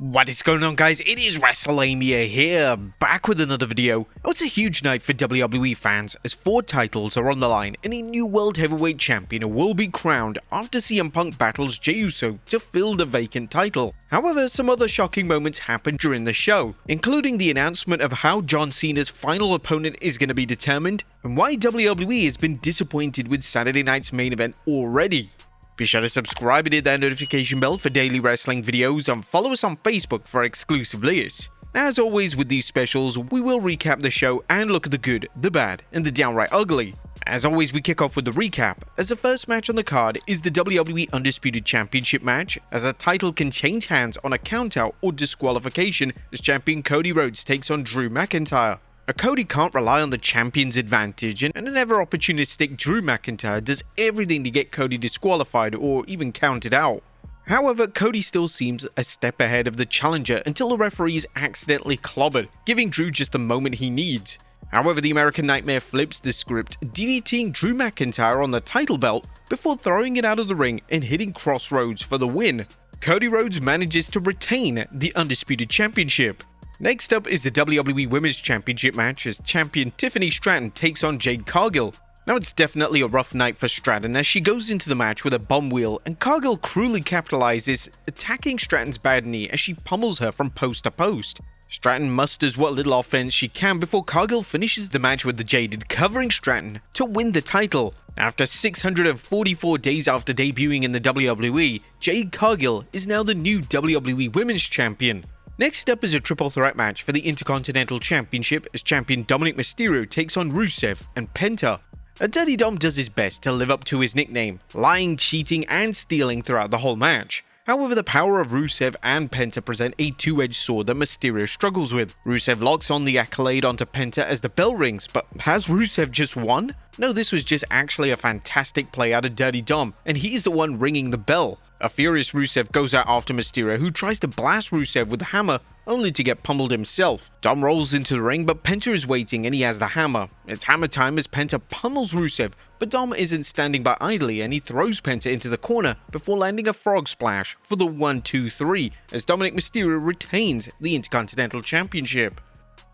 What is going on, guys? It is Wrestlelamia here, back with another video. Oh, it's a huge night for WWE fans as 4 titles are on the line and a new World Heavyweight Champion will be crowned after CM Punk battles Jey Uso to fill the vacant title. However, some other shocking moments happened during the show, including the announcement of how John Cena's final opponent is going to be determined and why WWE has been disappointed with Saturday night's main event already. Be sure to subscribe and hit that notification bell for daily wrestling videos and follow us on Facebook for exclusive lists. As always with these specials, we will recap the show and look at the good, the bad, and the downright ugly. As always, we kick off with the recap, as the first match on the card is the WWE Undisputed Championship match, as a title can change hands on a countout or disqualification as champion Cody Rhodes takes on Drew McIntyre. Cody can't rely on the champion's advantage, and an ever opportunistic Drew McIntyre does everything to get Cody disqualified or even counted out. However, Cody still seems a step ahead of the challenger until the referee is accidentally clobbered, giving Drew just the moment he needs. However, the American Nightmare flips the script, DDTing Drew McIntyre on the title belt before throwing it out of the ring and hitting Crossroads for the win. Cody Rhodes manages to retain the Undisputed Championship. Next up is the WWE Women's Championship match as champion Tiffany Stratton takes on Jade Cargill. Now, it's definitely a rough night for Stratton as she goes into the match with a bum wheel and Cargill cruelly capitalizes, attacking Stratton's bad knee as she pummels her from post to post. Stratton musters what little offense she can before Cargill finishes the match with the Jaded covering Stratton to win the title. After 644 days after debuting in the WWE, Jade Cargill is now the new WWE Women's Champion. Next up is a triple threat match for the Intercontinental Championship as champion Dominic Mysterio takes on Rusev and Penta. Dirty Dom does his best to live up to his nickname, lying, cheating, and stealing throughout the whole match. However, the power of Rusev and Penta present a two-edged sword that Mysterio struggles with. Rusev locks on the accolade onto Penta as the bell rings, but has Rusev just won? No, this was just actually a fantastic play out of Dirty Dom, and he's the one ringing the bell. A furious Rusev goes out after Mysterio, who tries to blast Rusev with the hammer, only to get pummeled himself. Dom rolls into the ring, but Penta is waiting and he has the hammer. It's hammer time as Penta pummels Rusev, but Dom isn't standing by idly and he throws Penta into the corner before landing a frog splash for the 1-2-3 as Dominic Mysterio retains the Intercontinental Championship.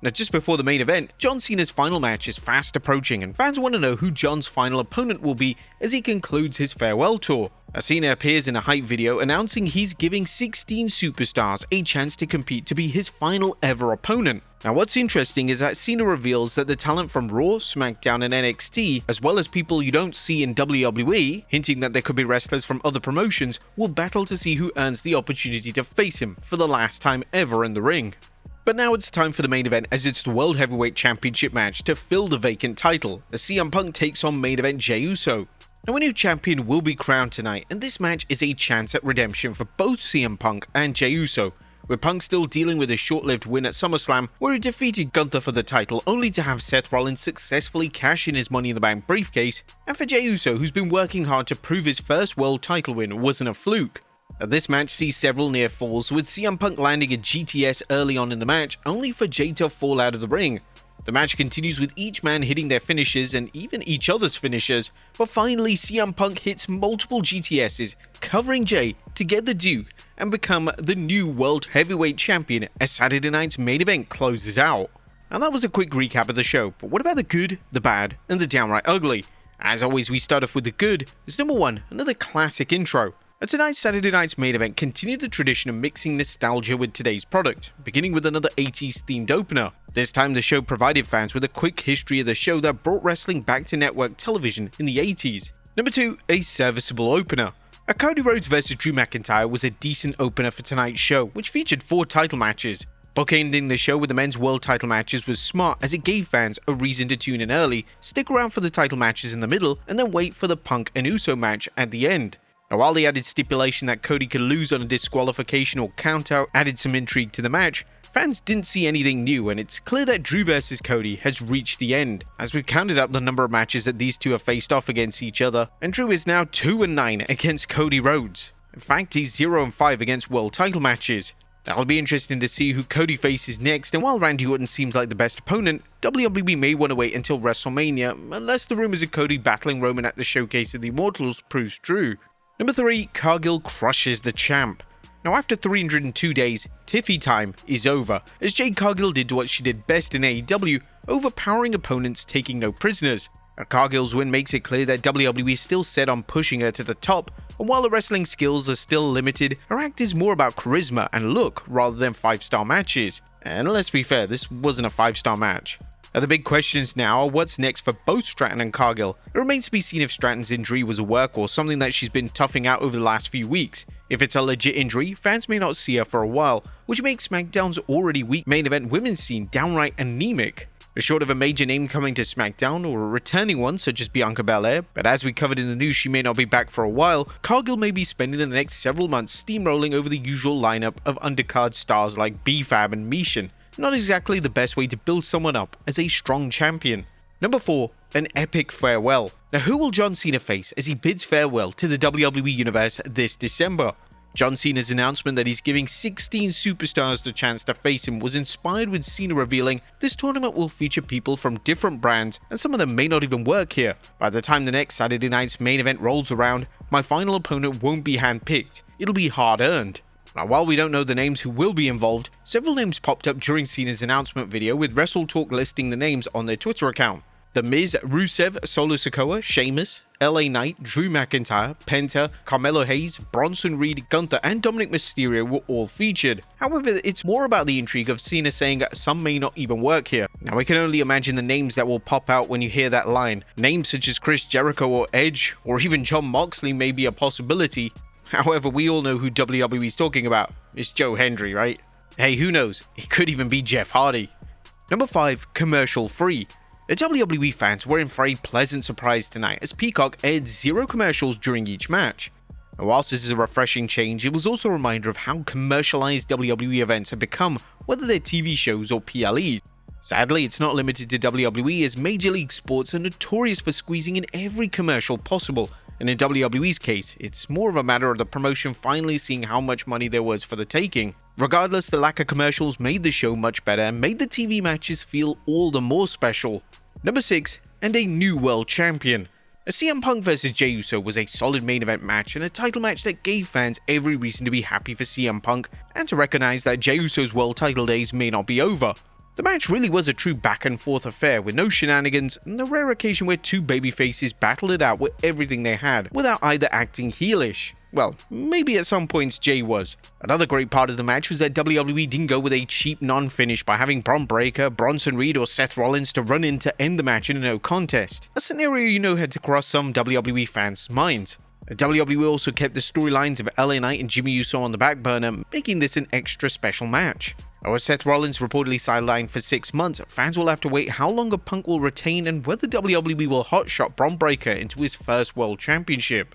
Now, just before the main event, John Cena's final match is fast approaching and fans want to know who John's final opponent will be as he concludes his farewell tour. Cena appears in a hype video announcing he's giving 16 superstars a chance to compete to be his final ever opponent. Now, what's interesting is that Cena reveals that the talent from Raw, SmackDown, and NXT, as well as people you don't see in WWE, hinting that there could be wrestlers from other promotions, will battle to see who earns the opportunity to face him for the last time ever in the ring. But now it's time for the main event as it's the World Heavyweight Championship match to fill the vacant title, as CM Punk takes on main event Jey Uso. Now, a new champion will be crowned tonight, and this match is a chance at redemption for both CM Punk and Jey Uso, with Punk still dealing with a short-lived win at SummerSlam where he defeated Gunther for the title only to have Seth Rollins successfully cash in his Money in the Bank briefcase, and for Jey Uso, who's been working hard to prove his first world title win wasn't a fluke. This match sees several near falls, with CM Punk landing a GTS early on in the match only for Jey to fall out of the ring. The match continues with each man hitting their finishes and even each other's finishers, but finally CM Punk hits multiple GTSs, covering Jey to get the Duke and become the new World Heavyweight Champion as Saturday night's main event closes out. And that was a quick recap of the show, but what about the good, the bad, and the downright ugly? As always, we start off with the good, as number 1, another classic intro. Tonight's Saturday night's main event continued the tradition of mixing nostalgia with today's product, beginning with another 80s themed opener. This time the show provided fans with a quick history of the show that brought wrestling back to network television in the 80s. Number 2, a serviceable opener. Cody Rhodes vs Drew McIntyre was a decent opener for tonight's show, which featured 4 title matches. Bookending the show with the men's world title matches was smart as it gave fans a reason to tune in early, stick around for the title matches in the middle, and then wait for the Punk and Uso match at the end. Now, while the added stipulation that Cody could lose on a disqualification or countout added some intrigue to the match, fans didn't see anything new, and it's clear that Drew vs Cody has reached the end, as we've counted up the number of matches that these two have faced off against each other, and Drew is now 2-9 against Cody Rhodes. In fact, he's 0-5 against world title matches. That'll be interesting to see who Cody faces next, and while Randy Orton seems like the best opponent, WWE may want to wait until WrestleMania, unless the rumors of Cody battling Roman at the Showcase of the Immortals proves true. Number 3, Cargill crushes the champ. Now after 302 days, Tiffy time is over, as Jade Cargill did what she did best in AEW, overpowering opponents taking no prisoners. Now, Cargill's win makes it clear that WWE is still set on pushing her to the top, and while her wrestling skills are still limited, her act is more about charisma and look rather than 5-star matches. And let's be fair, this wasn't a 5-star match. Now, the big questions now are what's next for both Stratton and Cargill. It remains to be seen if Stratton's injury was a work or something that she's been toughing out over the last few weeks. If it's a legit injury, fans may not see her for a while, which makes SmackDown's already weak main event women's scene downright anemic. Short of a major name coming to SmackDown or a returning one such as Bianca Belair, but as we covered in the news she may not be back for a while, Cargill may be spending the next several months steamrolling over the usual lineup of undercard stars like B-Fab and Mishin. Not exactly the best way to build someone up as a strong champion. Number 4. An epic farewell. Now who will John Cena face as he bids farewell to the WWE Universe this December? John Cena's announcement that he's giving 16 superstars the chance to face him was inspired with Cena revealing this tournament will feature people from different brands and some of them may not even work here. By the time the next Saturday night's main event rolls around, my final opponent won't be handpicked, it'll be hard-earned. Now while we don't know the names who will be involved, several names popped up during Cena's announcement video with WrestleTalk listing the names on their Twitter account. The Miz, Rusev, Solo Sikoa, Sheamus, LA Knight, Drew McIntyre, Penta, Carmelo Hayes, Bronson Reed, Gunther and Dominic Mysterio were all featured. However, it's more about the intrigue of Cena saying some may not even work here. Now I can only imagine the names that will pop out when you hear that line. Names such as Chris Jericho or Edge, or even Jon Moxley may be a possibility. However, we all know who WWE is talking about. It's Joe Hendry, right? Hey, who knows? It could even be Jeff Hardy. Number 5. Commercial free. The WWE fans were in for a pleasant surprise tonight as Peacock aired 0 commercials during each match. And whilst this is a refreshing change, it was also a reminder of how commercialized WWE events have become, whether they're TV shows or PLEs. Sadly, it's not limited to WWE as Major League Sports are notorious for squeezing in every commercial possible, and in WWE's case, it's more of a matter of the promotion finally seeing how much money there was for the taking. Regardless, the lack of commercials made the show much better and made the TV matches feel all the more special. Number 6. And a new world champion. A CM Punk vs Jey Uso was a solid main event match and a title match that gave fans every reason to be happy for CM Punk and to recognize that Jey Uso's world title days may not be over. The match really was a true back and forth affair with no shenanigans and the rare occasion where two babyfaces battled it out with everything they had without either acting heelish. Well, maybe at some points Jey was. Another great part of the match was that WWE didn't go with a cheap non-finish by having Bron Breakker, Bronson Reed or Seth Rollins to run in to end the match in a no contest, a scenario you know had to cross some WWE fans' minds. WWE also kept the storylines of LA Knight and Jimmy Uso on the back burner, making this an extra special match. With Seth Rollins reportedly sidelined for 6 months, fans will have to wait how long a Punk will retain and whether WWE will hotshot Bron Breakker into his first world championship.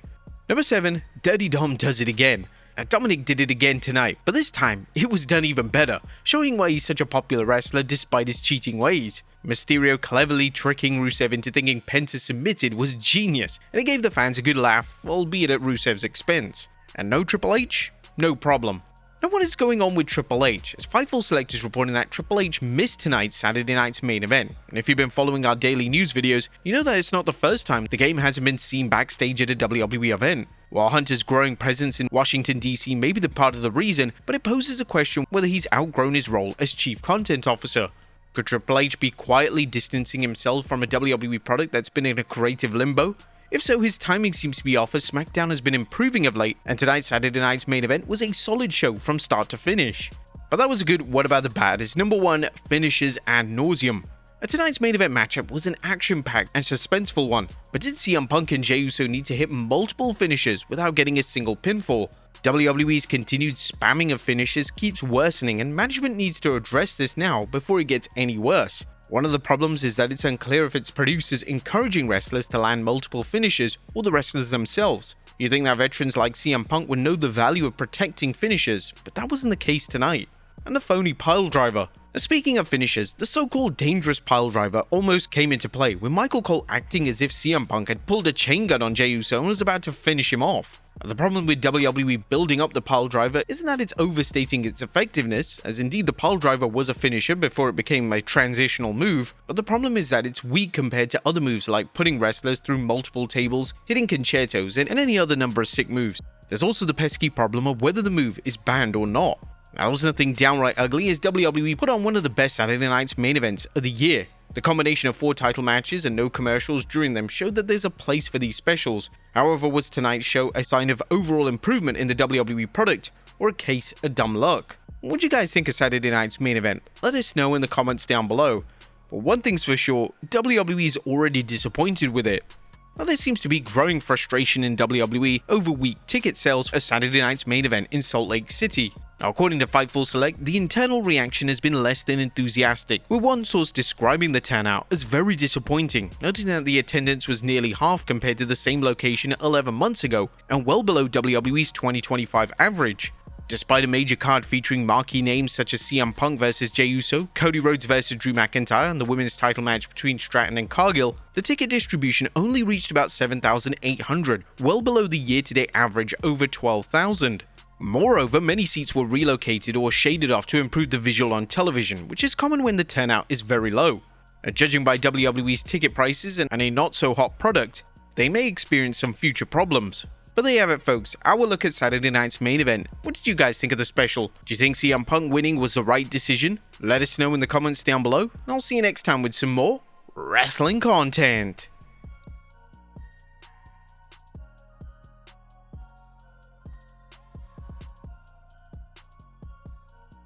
Number 7. Dirty Dom does it again. Now, Dominic did it again tonight, but this time it was done even better, showing why he's such a popular wrestler despite his cheating ways. Mysterio cleverly tricking Rusev into thinking Penta submitted was genius, and it gave the fans a good laugh, albeit at Rusev's expense. And no Triple H? No problem. Now what is going on with Triple H? As Fightful Select is reporting that Triple H missed tonight's Saturday night's main event, and if you've been following our daily news videos, you know that it's not the first time the game hasn't been seen backstage at a WWE event. While Hunter's growing presence in Washington DC may be the part of the reason, but it poses a question whether he's outgrown his role as Chief Content Officer. Could Triple H be quietly distancing himself from a WWE product that's been in a creative limbo? If so, his timing seems to be off as SmackDown has been improving of late, and tonight's Saturday night's main event was a solid show from start to finish. But that was a good what about the bad is number 1, finishes ad nauseum. Tonight's main event matchup was an action-packed and suspenseful one, but did CM Punk and Jey Uso need to hit multiple finishes without getting a single pinfall? WWE's continued spamming of finishes keeps worsening and management needs to address this now before it gets any worse. One of the problems is that it's unclear if it's producers encouraging wrestlers to land multiple finishes or the wrestlers themselves. You'd think that veterans like CM Punk would know the value of protecting finishes, but that wasn't the case tonight. And the phony piledriver. Speaking of finishes, the so-called dangerous piledriver almost came into play with Michael Cole acting as if CM Punk had pulled a chain gun on Jey Uso and was about to finish him off. The problem with WWE building up the piledriver isn't that it's overstating its effectiveness, as indeed the piledriver was a finisher before it became a transitional move, but the problem is that it's weak compared to other moves like putting wrestlers through multiple tables, hitting concertos, and any other number of sick moves. There's also the pesky problem of whether the move is banned or not. Now, there was nothing downright ugly as WWE put on one of the best Saturday Night's main events of the year. The combination of 4 title matches and no commercials during them showed that there's a place for these specials. However, was tonight's show a sign of overall improvement in the WWE product, or a case of dumb luck? What do you guys think of Saturday Night's main event? Let us know in the comments down below. But one thing's for sure, WWE is already disappointed with it. Now, there seems to be growing frustration in WWE over weak ticket sales for Saturday Night's main event in Salt Lake City. Now, according to Fightful Select, the internal reaction has been less than enthusiastic, with one source describing the turnout as very disappointing, noting that the attendance was nearly half compared to the same location 11 months ago, and well below WWE's 2025 average. Despite a major card featuring marquee names such as CM Punk vs Jey Uso, Cody Rhodes vs Drew McIntyre, and the women's title match between Stratton and Cargill, the ticket distribution only reached about 7,800, well below the year-to-date average over 12,000. Moreover, many seats were relocated or shaded off to improve the visual on television, which is common when the turnout is very low. Judging by WWE's ticket prices and a not-so-hot product, they may experience some future problems. But there you have it, folks, our look at Saturday Night's main event. What did you guys think of the special? Do you think CM Punk winning was the right decision? Let us know in the comments down below, and I'll see you next time with some more wrestling content.